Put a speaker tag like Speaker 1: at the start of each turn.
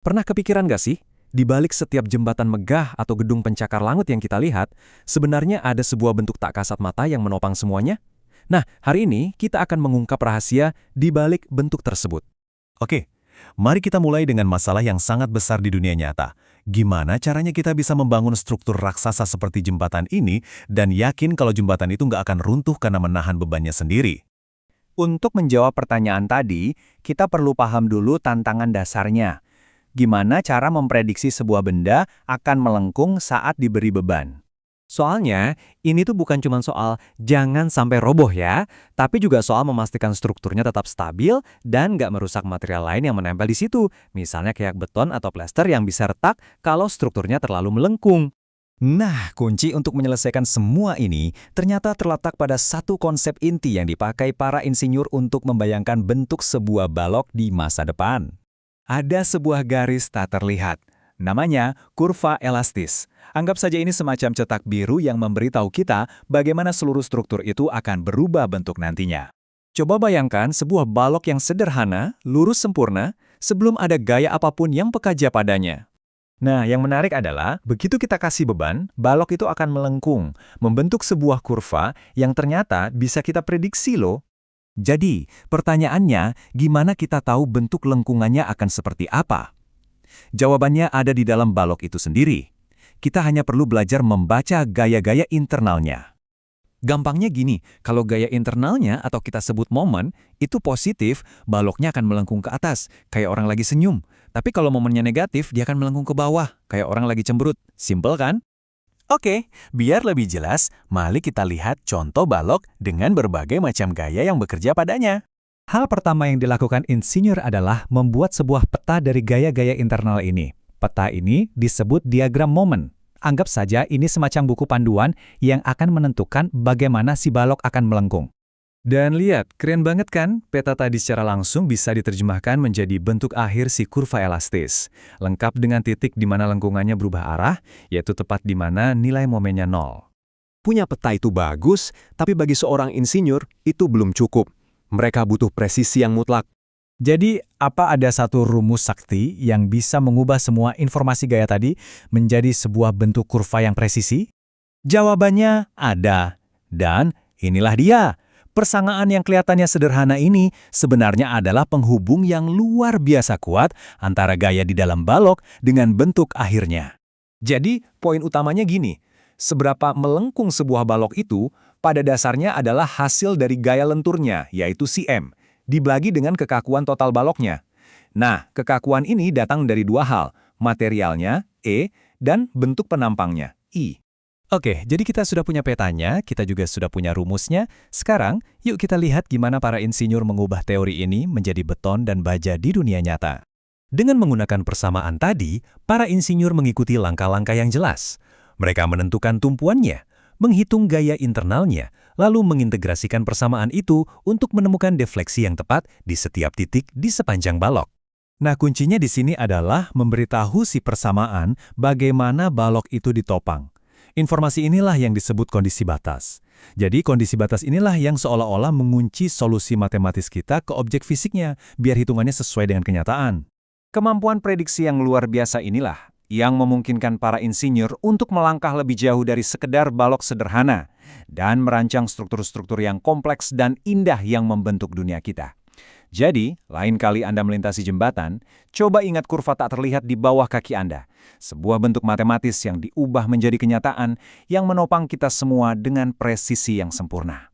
Speaker 1: Pernah kepikiran nggak sih, di balik setiap jembatan megah atau gedung pencakar langit yang kita lihat, sebenarnya ada sebuah bentuk tak kasat mata yang menopang semuanya? Nah, hari ini kita akan mengungkap rahasia di balik bentuk tersebut.
Speaker 2: Oke, mari kita mulai dengan masalah yang sangat besar di dunia nyata. Gimana caranya kita bisa membangun struktur raksasa seperti jembatan ini dan yakin kalau jembatan itu nggak akan runtuh karena menahan bebannya sendiri?
Speaker 3: Untuk menjawab pertanyaan tadi, kita perlu paham dulu tantangan dasarnya. Gimana cara memprediksi sebuah benda akan melengkung saat diberi beban?
Speaker 1: Soalnya, ini tuh bukan cuma soal jangan sampai roboh ya, tapi juga soal memastikan strukturnya tetap stabil dan nggak merusak material lain yang menempel di situ, misalnya kayak beton atau plester yang bisa retak kalau strukturnya terlalu melengkung.
Speaker 4: Nah, kunci untuk menyelesaikan semua ini ternyata terletak pada satu konsep inti yang dipakai para insinyur untuk membayangkan bentuk sebuah balok di masa depan. Ada sebuah garis tak terlihat. Namanya kurva elastis. Anggap saja ini semacam cetak biru yang memberitahu kita bagaimana seluruh struktur itu akan berubah bentuk nantinya.
Speaker 1: Coba bayangkan sebuah balok yang sederhana, lurus sempurna, sebelum ada gaya apapun yang pekerja padanya.
Speaker 3: Nah, yang menarik adalah, begitu kita kasih beban, balok itu akan melengkung, membentuk sebuah kurva yang ternyata bisa kita prediksi loh.
Speaker 4: Jadi, pertanyaannya, gimana kita tahu bentuk lengkungannya akan seperti apa? Jawabannya ada di dalam balok itu sendiri. Kita hanya perlu belajar membaca gaya-gaya internalnya.
Speaker 1: Gampangnya gini, kalau gaya internalnya atau kita sebut momen, itu positif, baloknya akan melengkung ke atas, kayak orang lagi senyum. Tapi kalau momennya negatif, dia akan melengkung ke bawah, kayak orang lagi cemberut. Simpel kan?
Speaker 2: Oke, biar lebih jelas, mari kita lihat contoh balok dengan berbagai macam gaya yang bekerja padanya.
Speaker 4: Hal pertama yang dilakukan insinyur adalah membuat sebuah peta dari gaya-gaya internal ini. Peta ini disebut diagram momen. Anggap saja ini semacam buku panduan yang akan menentukan bagaimana si balok akan melengkung.
Speaker 1: Dan lihat, keren banget kan? Peta tadi secara langsung bisa diterjemahkan menjadi bentuk akhir si kurva elastis. Lengkap dengan titik di mana lengkungannya berubah arah, yaitu tepat di mana nilai momennya 0.
Speaker 5: Punya peta itu bagus, tapi bagi seorang insinyur, itu belum cukup. Mereka butuh presisi yang mutlak.
Speaker 4: Jadi, apa ada satu rumus sakti yang bisa mengubah semua informasi gaya tadi menjadi sebuah bentuk kurva yang presisi? Jawabannya ada. Dan inilah dia. Persamaan yang kelihatannya sederhana ini sebenarnya adalah penghubung yang luar biasa kuat antara gaya di dalam balok dengan bentuk akhirnya.
Speaker 3: Jadi, poin utamanya gini, seberapa melengkung sebuah balok itu pada dasarnya adalah hasil dari gaya lenturnya, yaitu cm, dibagi dengan kekakuan total baloknya. Nah, kekakuan ini datang dari dua hal, materialnya, E, dan bentuk penampangnya, I.
Speaker 4: Oke, jadi kita sudah punya petanya, kita juga sudah punya rumusnya. Sekarang, yuk kita lihat gimana para insinyur mengubah teori ini menjadi beton dan baja di dunia nyata.
Speaker 2: Dengan menggunakan persamaan tadi, para insinyur mengikuti langkah-langkah yang jelas. Mereka menentukan tumpuannya, menghitung gaya internalnya, lalu mengintegrasikan persamaan itu untuk menemukan defleksi yang tepat di setiap titik di sepanjang balok.
Speaker 4: Nah, kuncinya di sini adalah memberitahu si persamaan bagaimana balok itu ditopang. Informasi inilah yang disebut kondisi batas. Jadi, kondisi batas inilah yang seolah-olah mengunci solusi matematis kita ke objek fisiknya, biar hitungannya sesuai dengan kenyataan.
Speaker 3: Kemampuan prediksi yang luar biasa inilah yang memungkinkan para insinyur untuk melangkah lebih jauh dari sekedar balok sederhana dan merancang struktur-struktur yang kompleks dan indah yang membentuk dunia kita. Jadi, lain kali Anda melintasi jembatan, coba ingat kurva tak terlihat di bawah kaki Anda. Sebuah bentuk matematis yang diubah menjadi kenyataan yang menopang kita semua dengan presisi yang sempurna.